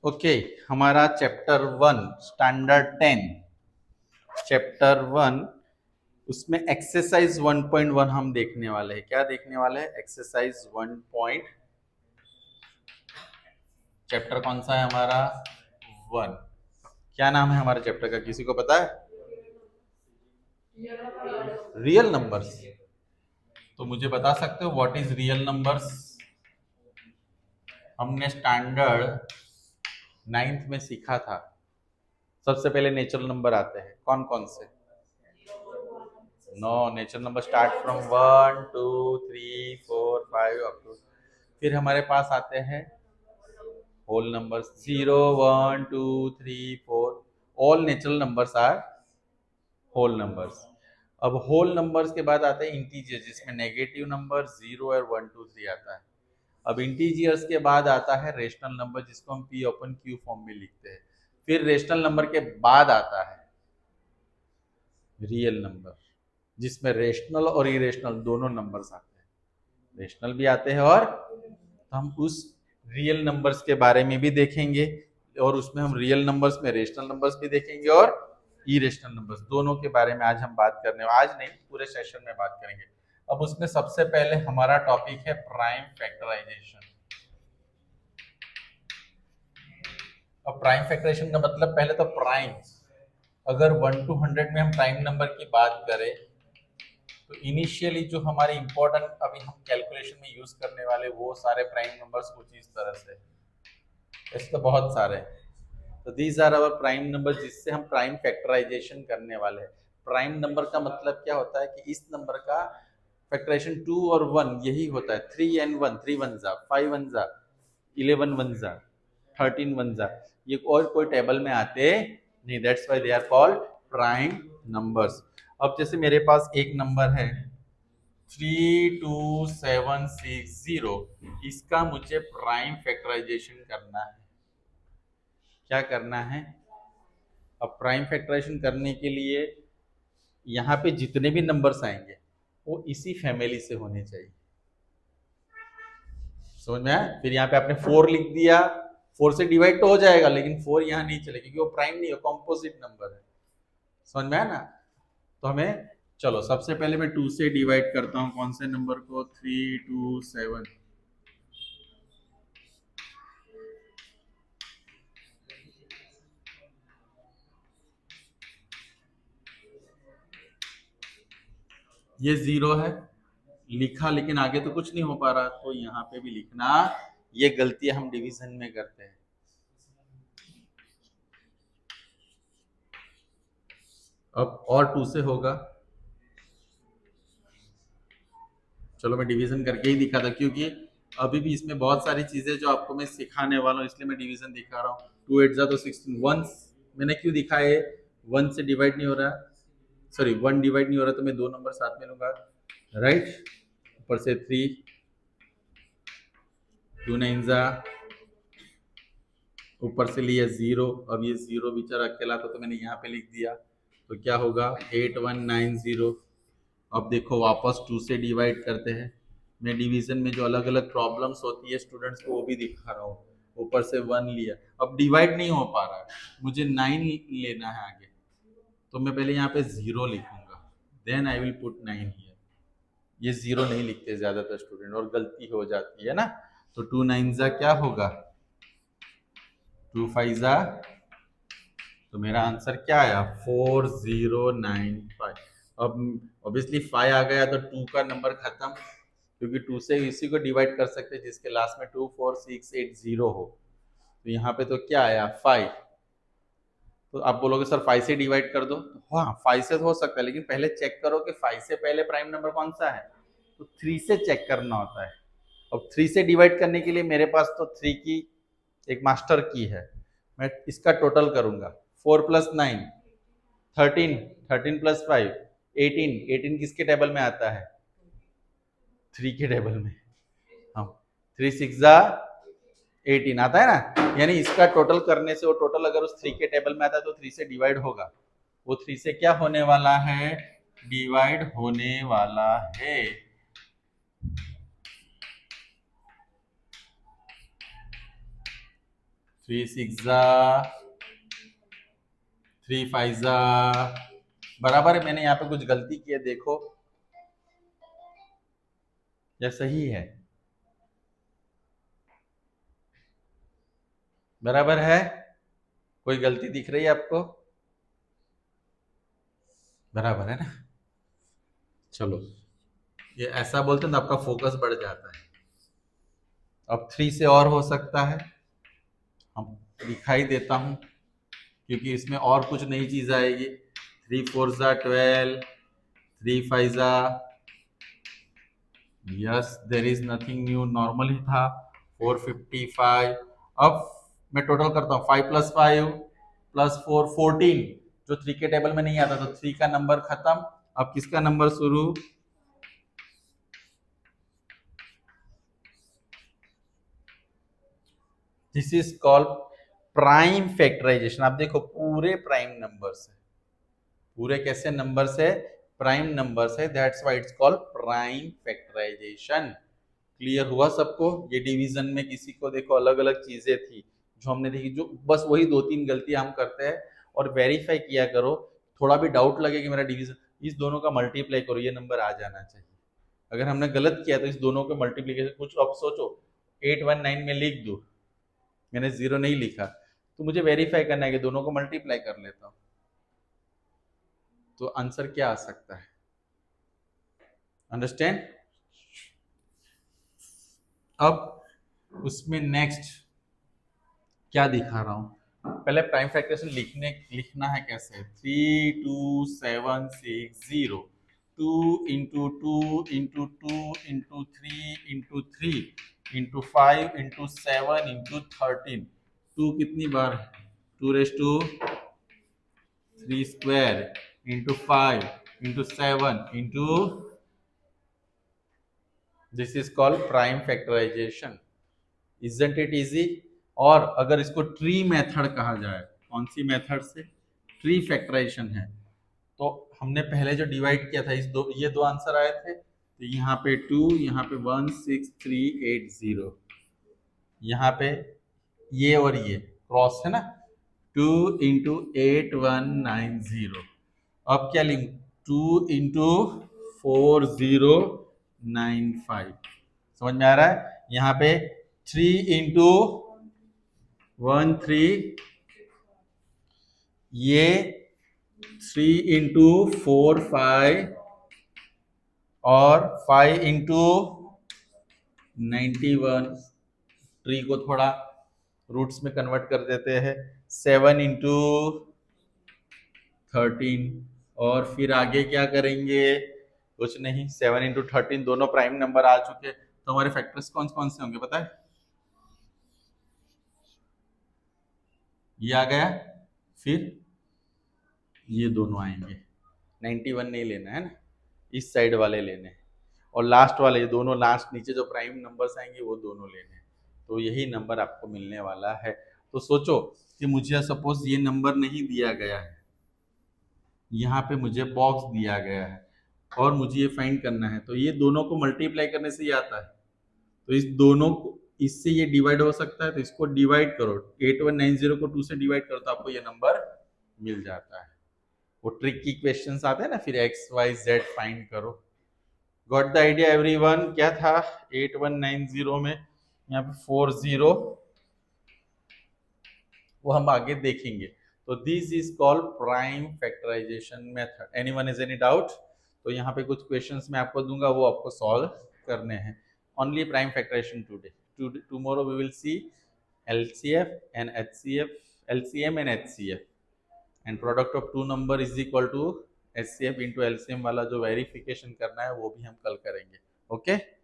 Okay हमारा chapter 1 standard 10 chapter 1 उसमें exercise 1.1 हम देखने वाले हैं। क्या देखने वाले हैं? Exercise 1 point. चैप्टर कौन सा है हमारा? 1। क्या नाम है हमारे चैप्टर का, किसी को पता है? Real numbers. तो मुझे बता सकते हो व्हाट इज रियल नंबर्स? हमने स्टैंडर्ड 9th में सीखा था। सबसे पहले नेचुरल नंबर आते हैं, कौन कौन से? No, natural number start from 1 2 3 4 5 up to, फिर हमारे पास आते हैं whole numbers 0 1 2 3 4। All natural numbers are whole numbers. अब होल नंबर्स के बाद आते हैं इंटीजर्स, जिसमें नेगेटिव नंबर 0 और 1 2 3 आता है। अब इंटीजर्स के बाद आता है रेशनल नंबर, जिसको हम पी ओपन क्यू फॉर्म में लिखते हैं। फिर रेशनल नंबर के बाद आता है रियल नंबर, जिसमें रेशनल और इरेशनल दोनों नंबर्स आते हैं। रेशनल भी आते हैं और तो हम उस रियल नंबर्स के बारे में भी देखेंगे, और उसमें हम रियल नंबर्स में रेशनल नंबर्स भी देखेंगे और इरेशनल नंबर्स दोनों के बारे में आज हम बात करने, आज नहीं पूरे सेशन में बात करेंगे। अब उसमें सबसे पहले हमारा टॉपिक है प्राइम फैक्टराइजेशन। अब प्राइम फैक्टराइजेशन का मतलब, पहले तो प्राइम, अगर 1 to 100 में हम प्राइम नंबर की बात करें तो इनिशियली जो हमारे इंपॉर्टेंट अभी हम कैलकुलेशन में यूज करने वाले वो सारे प्राइम नंबर्स कुछ इस तरह से, ऐसे तो बहुत सारे हैं। तो these are our prime number, जिससे हम प्राइम फैक्टराइजेशन करने वाले हैं। प्राइम नंबर का मतलब क्या होता है कि इस नंबर का फैक्टराइजेशन 2 और 1 यही होता है। 3 and 1, 3 1 जा, 5 1 जा, 11 1 जा, 13 1 जा, ये और कोई टेबल में आते नहीं। That's why they are called prime numbers. अब जैसे मेरे पास एक नंबर है 32760, इसका मुझे प्राइम फैक्टराइजेशन करना है। क्या करना है? अब प्राइम फैक्टराइजेशन करने के लिए यहाँ पे जितने भी नंबर्स आएंगे वो इसी फैमिली से होने चाहिए। समझ में आया? फिर यहाँ पे आपने 4 लिख दिया, 4 से डिवाइड तो हो जाएगा, लेकिन 4 यहाँ नहीं चलेगा क्योंकि वो प्राइम नहीं है, कॉम्पोजिट नंबर है। समझ में आया ना? तो हमें, चलो सबसे पहले मैं 2 से डिवाइड करता हूँ कौन से नंबर को, 327। ये 0 है, लिखा, लेकिन आगे तो कुछ नहीं हो पा रहा, तो यहाँ पे भी लिखना। ये गलतियां हम डिवीजन में करते हैं। अब और 2 से होगा, चलो मैं डिवीजन करके ही दिखा था, क्योंकि अभी भी इसमें बहुत सारी चीजें जो आपको मैं सिखाने वाला हूँ, इसलिए मैं डिवीजन दिखा रहा हूँ। 2 8 जा तो 16, 1 मैंने क्यों दिखाया है? 1 से डिवाइड नहीं हो रहा, सॉरी 1 डिवाइड नहीं हो रहा, तो मैं 2 नंबर साथ में लूंगा, राइट। ऊपर से 3, 2 9 जा, ऊपर से लिया 0। अब ये 0 बेचारा अकेला था तो मैंने यहाँ पे लिख दिया, तो क्या होगा 8190। अब देखो वापस 2 से डिवाइड करते हैं। मैं डिवीजन में जो अलग अलग प्रॉब्लम्स होती है स्टूडेंट्स को वो भी दिखा रहा हूँ। ऊपर से 1 लिया, अब डिवाइड नहीं हो पा रहा है, मुझे 9 लेना है आगे, तो मैं पहले यहाँ पे 0 लिखूंगा, then I will put 9 here. ये 0 नहीं लिखते ज्यादातर स्टूडेंट और गलती हो जाती है ना। तो 2 9 जा क्या होगा, 2 5 जा, तो मेरा आंसर क्या आया 4095। अब ऑब्वियसली 5 आ गया तो 2 का नंबर खत्म, क्योंकि 2 से इसी को डिवाइड कर सकते हैं जिसके लास्ट में 24680 हो। तो यहाँ पे तो क्या आया 5। तो आप बोलोगे सर 5 से डिवाइड कर दो, हाँ 5 से तो हो सकता है, लेकिन पहले चेक करो कि 5 से पहले प्राइम नंबर कौन सा है। तो 3 से चेक करना होता है। अब 3 से डिवाइड करने के लिए मेरे पास तो 3 की एक मास्टर की है, मैं इसका टोटल करूंगा। 4 प्लस 9 13, 13 प्लस 5 18, 18 किसके टेबल में आता है? 3 के टेबल में। हाँ, 3 6 जा 18 आता है ना, यानी इसका टोटल करने से वो टोटल अगर उस 3 के टेबल में आता है तो 3 से डिवाइड होगा। वो 3 से क्या होने वाला है? डिवाइड होने वाला है। 3 6 जा 3 5 जा बराबर है। मैंने यहाँ पे कुछ गलती की है, देखो या सही है? बराबर है? कोई गलती दिख रही है आपको? बराबर है ना? चलो, ये ऐसा बोलते हैं तो आपका फोकस बढ़ जाता है। अब 3 से और हो सकता है, हम दिखाई देता हूं, क्योंकि इसमें और कुछ नई चीज आएगी। 3 4 जा 12, 3 5 जा, yes there is nothing new, normal ही था। 455। अब मैं टोटल करता हूँ, 5 + 5 + 4 14, जो 3 के टेबल में नहीं आता, तो 3 का नंबर खत्म। अब किसका नंबर शुरू? This is called prime factorization. आप देखो पूरे प्राइम नंबर्स है, पूरे कैसे नंबर्स है? प्राइम नंबर्स है, that's why it's called prime factorization. Clear हुआ सबको? ये डिवीजन में किसी को देखो अलग अलग चीजें थी जो हमने देखी, जो बस वही 2-3 गलतियां हम करते हैं। और वेरीफाई किया करो, थोड़ा भी डाउट लगे कि मेरा डिवीजन, इस दोनों का मल्टीप्लाई करो, ये नंबर आ जाना चाहिए। अगर हमने गलत किया तो इस दोनों का मल्टीप्लीकेशन, कुछ अब सोचो 819 में लिख दो, मैंने जीरो नहीं लिखा, तो मुझे वेरीफाई करना है कि दोनों को मल्टीप्लाई कर लेता हूं, तो आंसर क्या आ सकता है? अंडरस्टैंड? अब उसमें नेक्स्ट क्या दिखा रहा हूं, पहले प्राइम फैक्टराइजेशन लिखना है कैसे? 32760, 2 × 2 × 2 × 3 × 5 × 7 × 13। 2 कितनी बार है? 2⁵ square into 5 into 7 into, this is called prime factorization. Isn't it easy? और अगर इसको ट्री मेथड कहा जाए, कौन सी मेथड से? ट्री फैक्टराइजेशन है। तो हमने पहले जो डिवाइड किया था, ये दो आंसर आए थे, तो यहाँ पे 2, यहाँ पे 16380, यहाँ पे ये और ये क्रॉस है ना, 2 × 8190। अब क्या लिखूं? 2 × 4095। समझ में आ रहा है? यहाँ पे 3 × 13, ये 3 × 4 5, और 5 × 91। ट्री को थोड़ा रूट्स में कन्वर्ट कर देते हैं। 7 × 13, और फिर आगे क्या करेंगे? कुछ नहीं, 7 × 13, दोनों प्राइम नंबर आ चुके, तो हमारे फैक्टर्स कौन कौन से होंगे पता है? ये आ गया, फिर ये दोनों आएंगे। 91 नहीं लेना है ना, इस साइड वाले लेने हैं, और लास्ट वाले, ये दोनों लास्ट नीचे जो प्राइम नंबर्स आएंगे वो दोनों लेने हैं। तो यही नंबर आपको मिलने वाला है। तो सोचो कि मुझे सपोज ये नंबर नहीं दिया गया है, यहाँ पे मुझे बॉक्स दिया गया है, और मुझे ये फाइंड करना है, तो ये दोनों को मल्टीप्लाई करने से ही आता है। तो इस दोनों को, इससे ये डिवाइड हो सकता है, तो इसको डिवाइड करो, 8190 को 2 से डिवाइड करो, तो आपको ये नंबर मिल जाता है। वो ट्रिक की क्वेश्चंस आते हैं ना, फिर एक्स वाई जेड फाइंड करो। Got the idea everyone? क्या था 8190 में? यहाँ पे 40, वो हम आगे देखेंगे। तो this is called prime factorization method. Anyone is any doubt? तो यहाँ पे कुछ क्वेश्चंस मैं आपको दूंगा, वो आपको सॉल्व करने हैं। Only prime factorization today, tomorrow we will see LCF and HCF, LCM and HCF, and product of two number is equal to HCF into LCM वाला जो वेरिफिकेशन करना है वो भी हम कल करेंगे। ओके?